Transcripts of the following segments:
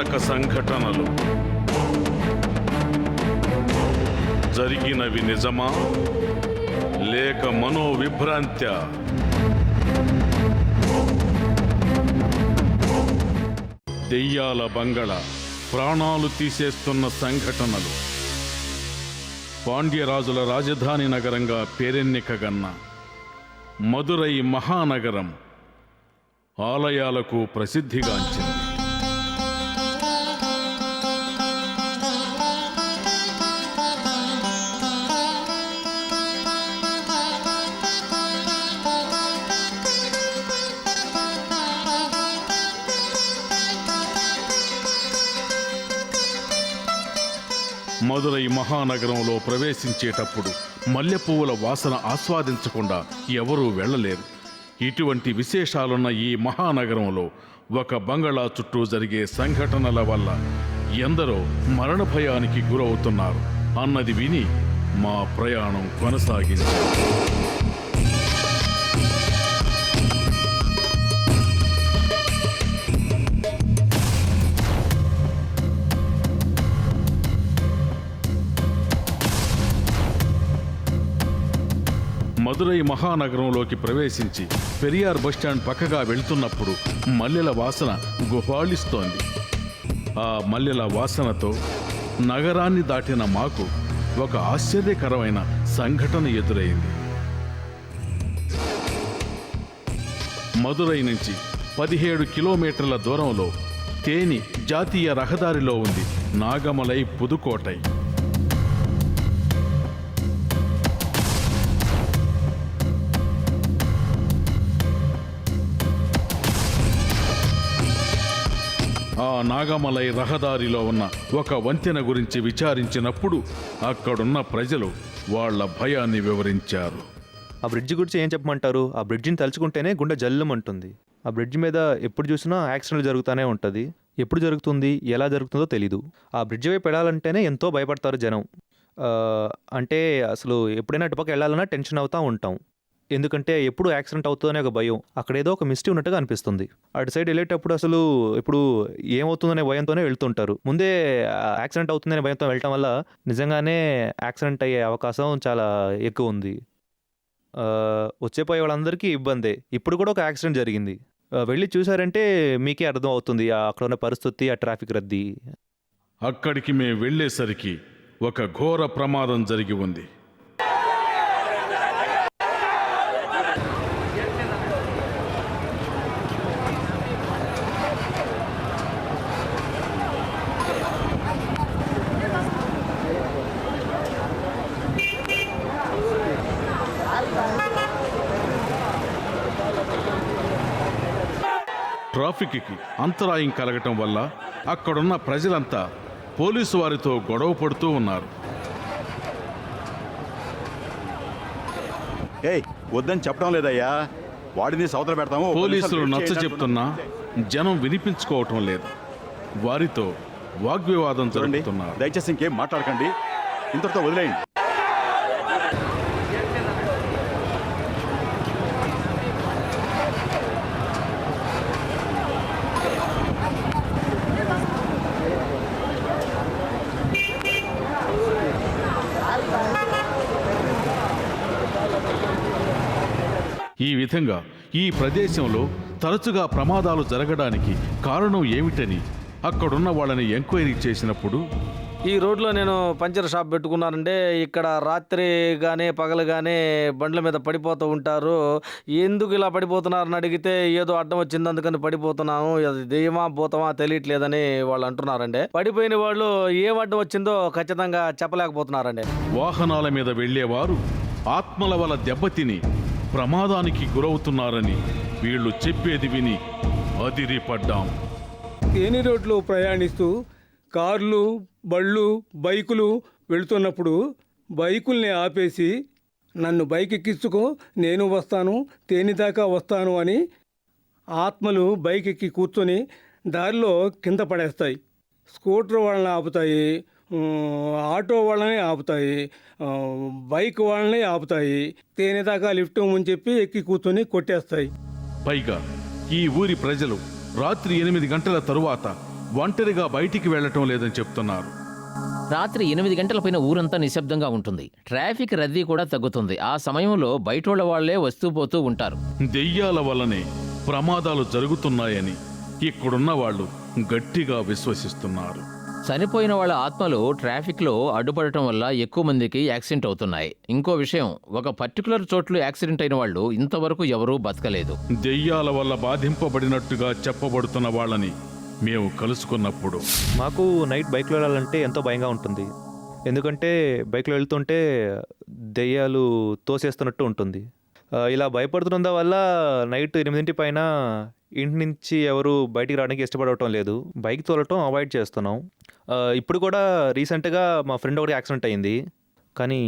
హింసక సంఘటనలు జరిగినవి నిజమా లేక మనోవిభ్రాంత్య? దెయ్యాల బంగళ ప్రాణాలు తీసేస్తున్న సంఘటనలు. పాండ్యరాజుల రాజధాని నగరంగా పేరెన్నికగన్న మదురై మహానగరం ఆలయాలకు ప్రసిద్ధిగాంచింది. మదురై మహానగరంలో ప్రవేశించేటప్పుడు మల్లెపువ్వుల వాసన ఆస్వాదించకుండా ఎవరూ వెళ్ళలేరు. ఇటువంటి విశేషాలున్న ఈ మహానగరంలో ఒక బంగళా చుట్టూ జరిగే సంఘటనల వల్ల ఎందరో మరణ భయానికి గురవుతున్నారు అన్నది విని మా ప్రయాణం కొనసాగింది. మదురై మహానగరంలోకి ప్రవేశించి పెరియార్ బస్టాండ్ పక్కగా వెళ్తున్నప్పుడు మల్లెల వాసన గుబాళిస్తోంది. ఆ మల్లెల వాసనతో నగరాన్ని దాటిన మాకు ఒక ఆశ్చర్యకరమైన సంఘటన ఎదురైంది. మదురై నుంచి 17 కిలోమీటర్ల దూరంలో తేని జాతీయ రహదారిలో ఉంది నాగమలై పుదుకోటై. ఆ నాగమలై రహదారిలో ఉన్న ఒక వంతెన గురించి విచారించినప్పుడు అక్కడున్న ప్రజలు వాళ్ల భయాన్ని వివరించారు. ఆ బ్రిడ్జి గురించి ఏం చెప్పమంటారు? ఆ బ్రిడ్జిని తలుచుకుంటేనే గుండె జల్లుమంటుంది. ఆ బ్రిడ్జి మీద ఎప్పుడు చూసినా యాక్సిడెంట్లు జరుగుతూనే ఉంటుంది. ఎప్పుడు జరుగుతుంది, ఎలా జరుగుతుందో తెలీదు. ఆ బ్రిడ్జి వైపు వెళ్ళాలంటేనే ఎంతో భయపడతారు జనం. అంటే అసలు ఎప్పుడైనా అటుపక్క వెళ్ళాలన్నా టెన్షన్ అవుతూ ఉంటాం. ఎందుకంటే ఎప్పుడు యాక్సిడెంట్ అవుతుందనే ఒక భయం. అక్కడ ఏదో ఒక మిస్టేక్ ఉన్నట్టుగా అనిపిస్తుంది. అటు సైడ్ వెళ్ళేటప్పుడు అసలు ఇప్పుడు ఏమవుతుందనే భయంతోనే వెళ్తుంటారు. ముందే యాక్సిడెంట్ అవుతుందనే భయంతో వెళ్ళటం వల్ల నిజంగానే యాక్సిడెంట్ అయ్యే అవకాశం చాలా ఎక్కువ ఉంది. వచ్చేపోయే వాళ్ళందరికీ ఇబ్బందే. ఇప్పుడు కూడా ఒక యాక్సిడెంట్ జరిగింది. వెళ్ళి చూసారంటే మీకే అర్థం అవుతుంది అక్కడ ఉన్న పరిస్థితి, ఆ ట్రాఫిక్ రద్దీ. అక్కడికి మేము వెళ్ళేసరికి ఒక ఘోర ప్రమాదం జరిగి ఉంది. ట్రాఫిక్కి అంతరాయం కలగటం వల్ల అక్కడున్న ప్రజలంతా పోలీసు వారితో గొడవ పడుతూ ఉన్నారు. వద్దని చెప్పడం లేదయ్యా, వాడిని సౌతలు పెడతాము. పోలీసులు నచ్చ చెప్తున్నా జనం వినిపించుకోవటం లేదు. వారితో వాగ్వివాదం జరుగుతున్నారు. దయచేసి ఇంకేం మాట్లాడకండి, ఇంతటితో వదిలేయండి. ఈ విధంగా ఈ ప్రదేశంలో తరచుగా ప్రమాదాలు జరగడానికి కారణం ఏమిటని అక్కడున్న వాళ్ళని ఎంక్వైరీ చేసినప్పుడు, ఈ రోడ్లో నేను పంచర్ షాప్ పెట్టుకున్నానంటే ఇక్కడ రాత్రి కానీ పగలు కానీ బండ్ల మీద పడిపోతూ ఉంటారు. ఎందుకు ఇలా పడిపోతున్నారని అడిగితే ఏదో అడ్డం వచ్చింది అందుకని పడిపోతున్నాము, అది దెయ్యమా భూతమా తెలియట్లేదని వాళ్ళు అంటున్నారండి. పడిపోయిన వాళ్ళు ఏం అడ్డం వచ్చిందో ఖచ్చితంగా చెప్పలేకపోతున్నారండి. వాహనాల మీద వెళ్లేవారు ఆత్మల వల్ల దెబ్బతిని ప్రమాదానికి గురవుతున్నారని వీళ్ళు చెప్పేది విని అదిరిపడ్డాం. తేని రోడ్లో ప్రయాణిస్తూ కార్లు, బళ్ళు, బైకులు వెళుతున్నప్పుడు బైకుల్ని ఆపేసి నన్ను బైక్ ఎక్కించుకో, నేను వస్తాను, తేని దాకా వస్తాను అని ఆత్మలు బైక్ ఎక్కి కూర్చొని దారిలో కింద పడేస్తాయి. స్కూటర్ వాళ్ళని ఆపుతాయి, ఆటో వాళ్ళని ఆపుతాయి, బైక్ వాళ్ళని ఆపుతాయి. తేనె దాకా లిఫ్ట్ అని చెప్పి ఎక్కి కూర్చొని కొట్టేస్తాయి. పైగా ఈ ఊరి ప్రజలు రాత్రి 8 గంటల తరువాత ఒంటరిగా బయటికి వెళ్ళటం లేదని చెప్తున్నారు. రాత్రి 8 గంటల పైన ఊరంతా నిశ్శబ్దంగా ఉంటుంది. ట్రాఫిక్ రద్దీ కూడా తగ్గుతుంది. ఆ సమయంలో బయటోళ్ళ వాళ్లే వస్తూ పోతూ ఉంటారు. దెయ్యాల వల్లనే ప్రమాదాలు జరుగుతున్నాయని ఇక్కడున్న వాళ్ళు గట్టిగా విశ్వసిస్తున్నారు. చనిపోయిన వాళ్ళ ఆత్మలు ట్రాఫిక్లో అడ్డుపడటం వల్ల ఎక్కువ మందికి యాక్సిడెంట్ అవుతున్నాయి. ఇంకో విషయం, ఒక పర్టికులర్ చోట్లు యాక్సిడెంట్ అయిన వాళ్ళు ఇంతవరకు ఎవరూ బతకలేదు. దెయ్యాల వల్ల బాధింపబడినట్టుగా చెప్పబడుతున్న వాళ్ళని మేము కలుసుకున్నప్పుడు మాకు నైట్ బైక్లో వెళ్ళాలంటే ఎంతో భయంగా ఉంటుంది. ఎందుకంటే బైక్లో వెళ్తుంటే దెయ్యాలు తోసేస్తున్నట్టు ఉంటుంది. ఇలా భయపడుతున్నందు వల్ల నైట్ 8 పైన ఇంటి నుంచి ఎవరు బయటికి రావడానికి ఇష్టపడటం లేదు. బైక్ తోలటం అవాయిడ్ చేస్తున్నాం. ఇప్పుడు కూడా రీసెంట్గా మా ఫ్రెండ్ ఒకటి యాక్సిడెంట్ అయింది, కానీ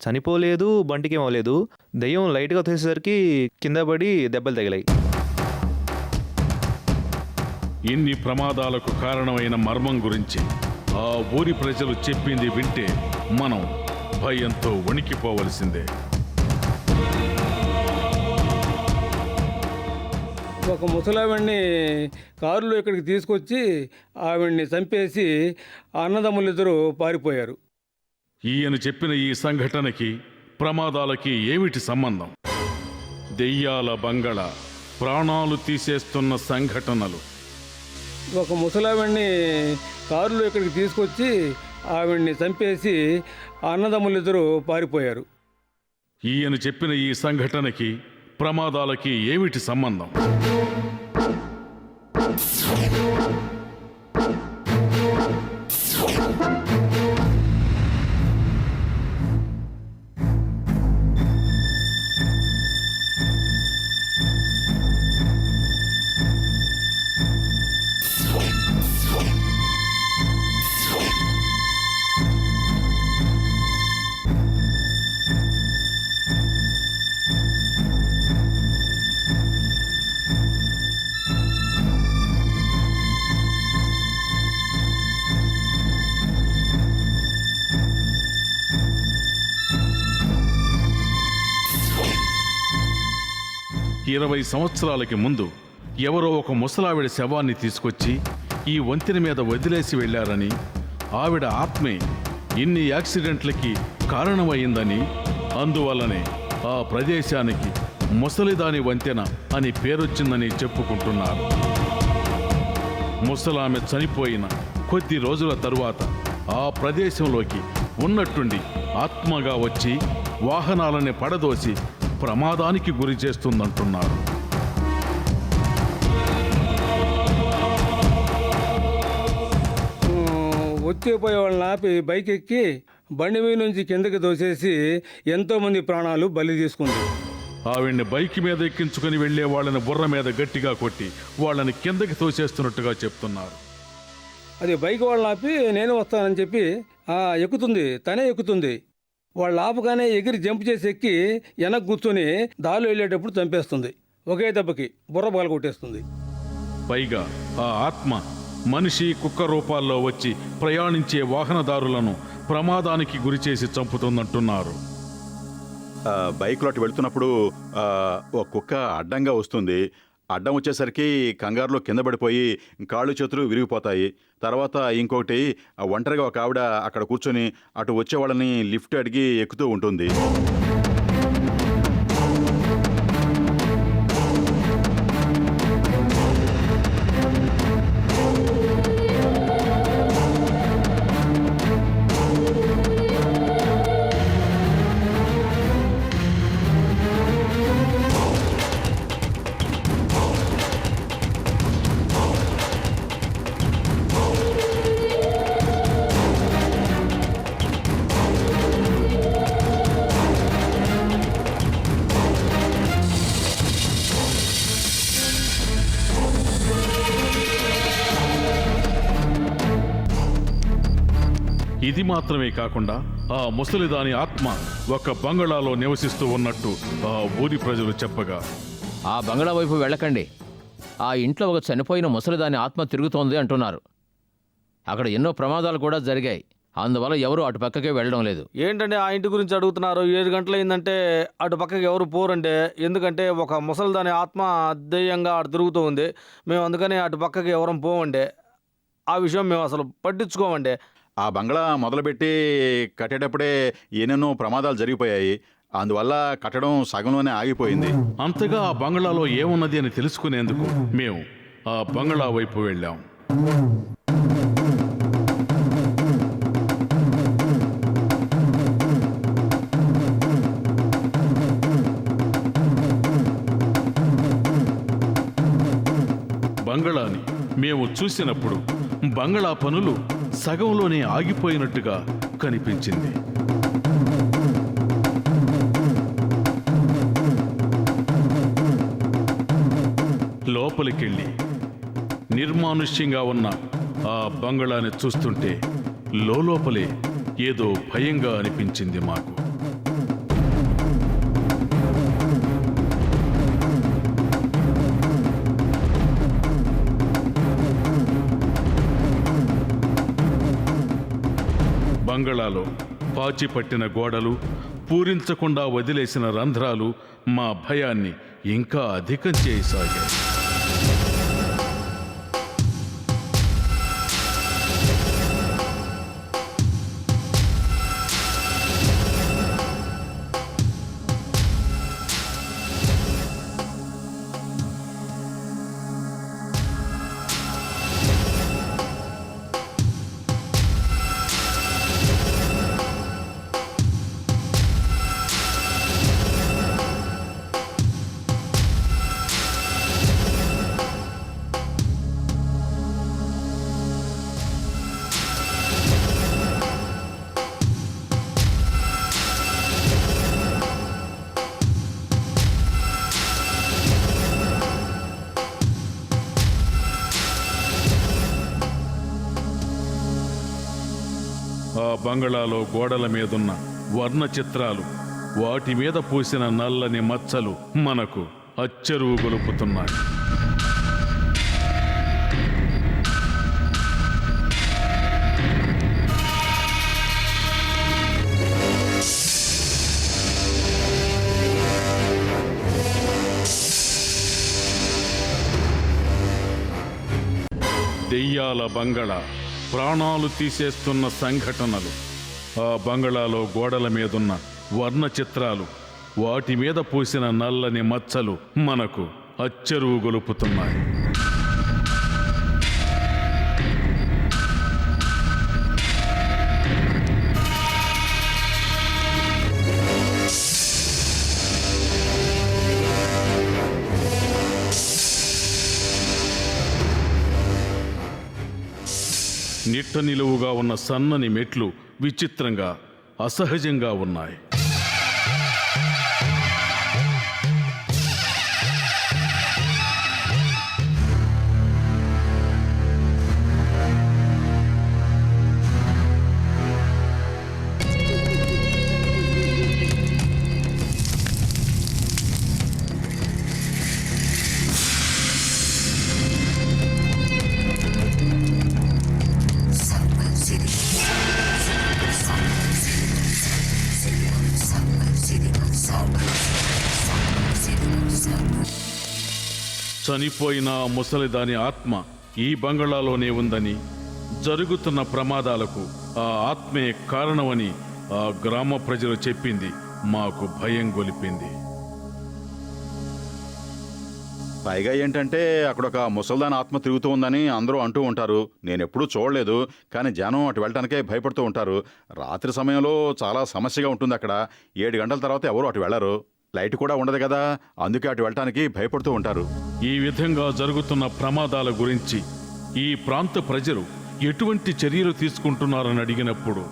చనిపోలేదు, బండికి ఏమవలేదు. దెయ్యం లైట్గా తోసేసరికి కింద పడి దెబ్బలు తగిలాయి. ఇన్ని ప్రమాదాలకు కారణమైన మర్మం గురించి ఆ ఊరి ప్రజలు చెప్పింది వింటే మనం భయంతో వణికిపోవలసిందే. ఒక ముసలావిడ్ని కారులో ఇక్కడికి తీసుకొచ్చి ఆవిడ్ని చంపేసి అన్నదమ్ములిద్దరూ పారిపోయారు. ఈయన చెప్పిన ఈ సంఘటనకి ప్రమాదాలకి ఏమిటి సంబంధం? దెయ్యాల బంగళ, ప్రాణాలు తీసేస్తున్న సంఘటనలు. ఒక ముసలావిడ్ని కారులో ఇక్కడికి తీసుకొచ్చి ఆవిడ్ని చంపేసి అన్నదమ్ములిద్దరూ పారిపోయారు. ఈయన చెప్పిన ఈ సంఘటనకి ప్రమాదాలకి ఏమిటి సంబంధం? ఇరవై సంవత్సరాలకి ముందు ఎవరో ఒక ముసలావిడ శవాన్ని తీసుకొచ్చి ఈ వంతెన మీద వదిలేసి వెళ్లారని, ఆవిడ ఆత్మే ఇన్ని యాక్సిడెంట్లకి కారణమైందని, అందువల్లనే ఆ ప్రదేశానికి ముసలిదాని వంతెన అని పేరొచ్చిందని చెప్పుకుంటున్నారు. ముసలామె చనిపోయిన కొద్ది రోజుల తరువాత ఆ ప్రదేశంలోకి ఉన్నట్టుండి ఆత్మగా వచ్చి వాహనాలని పడదోసి ప్రమాదానికి గురి చేస్తుందంటున్నారు. వచ్చేపోయే వాళ్ళని ఆపి బైక్ ఎక్కి బండి మీద నుంచి కిందకి దోసేసి ఎంతోమంది ప్రాణాలు బలి తీసుకుంది. ఆవిడ్ని బైక్ మీద ఎక్కించుకుని వెళ్లే వాళ్ళని బుర్ర మీద గట్టిగా కొట్టి వాళ్ళని కిందకి తోసేస్తున్నట్టుగా చెప్తున్నారు. అది బైక్ వాళ్ళని ఆపి నేను వస్తానని చెప్పి ఎక్కుతుంది, తనే ఎక్కుతుంది. వాళ్ళు ఆపగానే ఎగిరి జంప్ చేసి ఎక్కి వెనక్కి కూర్చొని దారిలో వెళ్ళేటప్పుడు చంపేస్తుంది. ఒకే దెబ్బకి బుర్ర పగలగొట్టేస్తుంది. పైగా ఆ ఆత్మ మనిషి, కుక్క రూపాల్లో వచ్చి ప్రయాణించే వాహనదారులను ప్రమాదానికి గురి చేసి చంపుతుందంటున్నారు. బైక్లో అటు వెళుతున్నప్పుడు ఒక కుక్క అడ్డంగా వస్తుంది. అడ్డం వచ్చేసరికి కంగారులో కింద పడిపోయి కాళ్ళు చేతులు విరిగిపోతాయి. తర్వాత ఇంకొకటి ఒంటరిగా ఒక ఆవిడ అక్కడ కూర్చొని అటు వచ్చే వాళ్ళని లిఫ్ట్ అడిగి ఎక్కుతూ ఉంటుంది. ఇది మాత్రమే కాకుండా ఆ ముసలిదాని ఆత్మ ఒక బంగళాలో నివసిస్తూ ఉన్నట్టు ఆ ఊరి ప్రజలు చెప్పగా, ఆ బంగళా వైపు వెళ్ళకండి, ఆ ఇంట్లో ఒక చనిపోయిన ముసలిదాని ఆత్మ తిరుగుతోంది అంటున్నారు. అక్కడ ఎన్నో ప్రమాదాలు కూడా జరిగాయి. అందువల్ల ఎవరు అటు పక్కకే వెళ్ళడం లేదు. ఏంటంటే ఆ ఇంటి గురించి అడుగుతున్నారు? 7 గంటలు అయిందంటే అటు పక్కకి ఎవరు పోరండి. ఎందుకంటే ఒక ముసలిదాని ఆత్మ దెయ్యంగా అటు తిరుగుతూ ఉంది. మేము అందుకని అటు పక్కకి ఎవరం పోవండి. ఆ విషయం మేము అసలు పట్టించుకోమండి. ఆ బంగ్లా మొదలుపెట్టి కట్టేటప్పుడే ఎన్నెన్నో ప్రమాదాలు జరిగిపోయాయి. అందువల్ల కట్టడం సగంలోనే ఆగిపోయింది. అంతగా ఆ బంగ్లాలో ఏమున్నది అని తెలుసుకునేందుకు మేము ఆ బంగ్లా వైపు వెళ్ళాం. బంగ్లాని మేము చూసినప్పుడు బంగ్లా పనులు సగంలోనే ఆగిపోయినట్టుగా కనిపించింది. లోపలికెళ్ళి నిర్మానుష్యంగా ఉన్న ఆ బంగ్లాని చూస్తుంటే లోపలే ఏదో భయంగా అనిపించింది మాకు. బంగళాలో పాచిపట్టిన గోడలు, పూరించకుండా వదిలేసిన రంధ్రాలు మా భయాన్ని ఇంకా అధికం చేయసాగాయి. ఆ బంగళాలో గోడల మీదున్న వర్ణ చిత్రాలు, వాటి మీద పూసిన నల్లని మచ్చలు మనకు అచ్చెరువు గొలుపుతున్నాయి. దెయ్యాల బంగళా, ప్రాణాలు తీసేస్తున్న సంఘటనలు, ఆ బంగళాలో గోడల మీదున్న వర్ణ చిత్రాలు, వాటి మీద పూసిన నల్లని మచ్చలు మనకు అచ్చెరువు గొలుపుతున్నాయి. నిట్ట నిలువుగా ఉన్న సన్నని మెట్లు విచిత్రంగా, అసహజంగా ఉన్నాయి. చనిపోయిన ఆ ముసలిదాని ఆత్మ ఈ బంగళాలోనే ఉందని, జరుగుతున్న ప్రమాదాలకు ఆ ఆత్మే కారణమని ఆ గ్రామ ప్రజలు చెప్పింది మాకు భయం గొలిపింది. పైగా ఏంటంటే అక్కడ ఒక ముసల్దాన్ ఆత్మ తిరుగుతూ ఉందని అందరూ అంటూ ఉంటారు. నేను ఎప్పుడూ చూడలేదు, కానీ జనం అటు వెళ్ళటానికే భయపడుతూ ఉంటారు. రాత్రి సమయంలో చాలా సమస్యగా ఉంటుంది అక్కడ. 7 గంటల తర్వాత ఎవరు అటు వెళ్ళరు. లైట్ కూడా ఉండదు కదా, అందుకే అటు వెళ్ళటానికి భయపడుతూ ఉంటారు. ఈ విధంగా జరుగుతున్న ప్రమాదాల గురించి ఈ ప్రాంత ప్రజలు ఎటువంటి చర్యలు తీసుకుంటున్నారని అడిగినప్పుడు,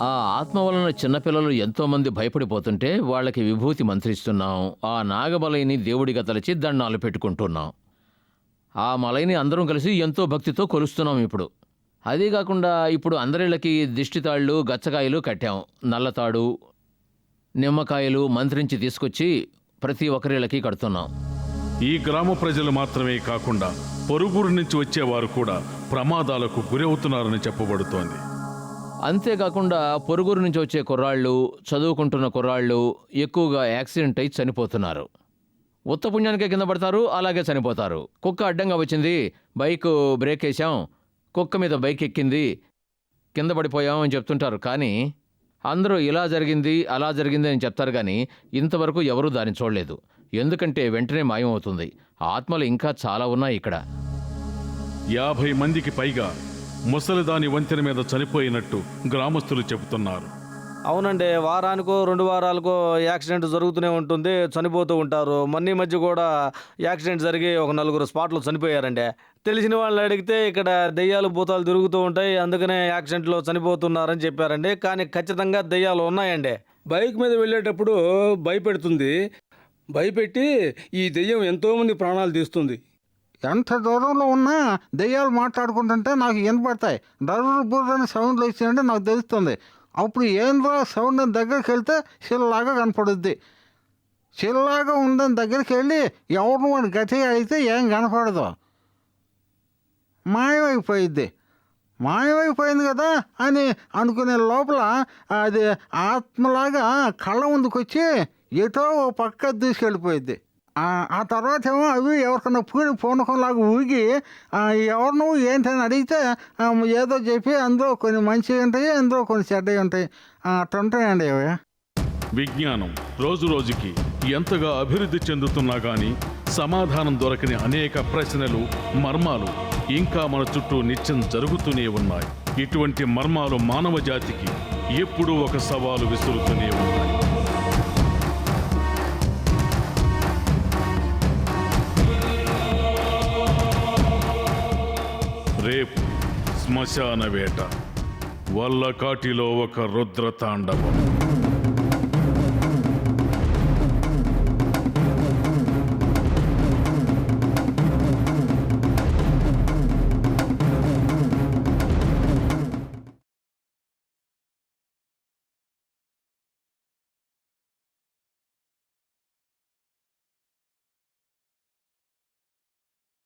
ఆ ఆత్మ వలన చిన్నపిల్లలు ఎంతోమంది భయపడిపోతుంటే వాళ్ళకి విభూతి మంత్రిస్తున్నాం. ఆ నాగమలైని దేవుడిగా తలచి దండాలు పెట్టుకుంటున్నాం. ఆ మలైని అందరం కలిసి ఎంతో భక్తితో కొలుస్తున్నాం ఇప్పుడు. అదీ కాకుండా ఇప్పుడు అందరిళ్ళకి దిష్టితాళ్ళు, గచ్చకాయలు కట్టాం. నల్లతాడు, నిమ్మకాయలు మంత్రించి తీసుకొచ్చి ప్రతి ఒక్కరిళ్ళకి కడుతున్నాం. ఈ గ్రామ ప్రజలు మాత్రమే కాకుండా పొరుగురు నుంచి వచ్చేవారు కూడా ప్రమాదాలకు గురవుతున్నారని చెప్పబడుతోంది. అంతేకాకుండా పొరుగురు నుంచి వచ్చే కుర్రాళ్ళు, చదువుకుంటున్న కుర్రాళ్ళు ఎక్కువగా యాక్సిడెంట్ అయి చనిపోతున్నారు. ఉత్తపుణ్యానికే కింద పడతారు, అలాగే చనిపోతారు. కుక్క అడ్డంగా వచ్చింది, బైక్ బ్రేక్ వేసాం, కుక్క మీద బైక్ ఎక్కింది, కింద పడిపోయాం అని చెప్తుంటారు. కానీ అందరూ ఇలా జరిగింది అలా జరిగింది అని చెప్తారు, కానీ ఇంతవరకు ఎవరూ దాన్ని చూడలేదు. ఎందుకంటే వెంటనే మాయమవుతుంది. ఆత్మలు ఇంకా చాలా ఉన్నాయి ఇక్కడ. 50 మందికి పైగా ముసలిదాని వంతెన మీద చనిపోయినట్టు గ్రామస్తులు చెబుతున్నారు. అవునండి, వారానికో 2 వారాలకో యాక్సిడెంట్ జరుగుతూనే ఉంటుంది, చనిపోతూ ఉంటారు. మొన్న ఈ మధ్య కూడా యాక్సిడెంట్ జరిగి ఒక 4 స్పాట్లో చనిపోయారండి. తెలిసిన వాళ్ళు అడిగితే ఇక్కడ దెయ్యాలు భూతాలు తిరుగుతూ ఉంటాయి, అందుకనే యాక్సిడెంట్లో చనిపోతున్నారని చెప్పారండి. కానీ ఖచ్చితంగా దెయ్యాలు ఉన్నాయండి. బైక్ మీద వెళ్ళేటప్పుడు భయపెడుతుంది. భయపెట్టి ఈ దెయ్యం ఎంతోమంది ప్రాణాలు తీస్తుంది. ఎంత దూరంలో ఉన్నా దెయ్యాలు మాట్లాడుకుంటుంటే నాకు వినపడతాయి. డర్రు బుర్రని సౌండ్లు వచ్చిందంటే నాకు తెలుస్తుంది. అప్పుడు ఏంద్రా సౌండ్ అని దగ్గరికి వెళ్తే చిల్లలాగా కనపడుద్ది. చిల్లలాగా ఉందని దగ్గరికి వెళ్ళి ఎవరు వాడిని గట్టిగా అడిగితే ఏం కనపడదు, మాయమైపోయిద్ది. మాయమైపోయింది కదా అని అనుకునే లోపల అది ఆత్మలాగా కళ్ళ ముందుకు వచ్చి ఎటో ఓ పక్క దూసుకెళ్ళిపోయిద్ది. ఆ తర్వాత ఏమో అవి ఎవరికన్నా పూనకంలాగా ఊగి ఎవరు ఏంటని అడిగితే ఏదో చెప్పి అందులో కొన్ని మంచివి ఉంటాయి, అందులో కొన్ని చెడ్డవి ఉంటాయి. అట్లా ఉంటాయండి అవి. విజ్ఞానం రోజు రోజుకి ఎంతగా అభివృద్ధి చెందుతున్నా గానీ సమాధానం దొరకని అనేక ప్రశ్నలు, మర్మాలు ఇంకా మన చుట్టూ నిత్యం జరుగుతూనే ఉన్నాయి. ఇటువంటి మర్మాలు మానవ జాతికి ఎప్పుడూ ఒక సవాలు విసురుతూనే ఉన్నాయి. రేపు శ్మశాన వేట, వల్లకాటిలో ఒక రుద్రతాండవం.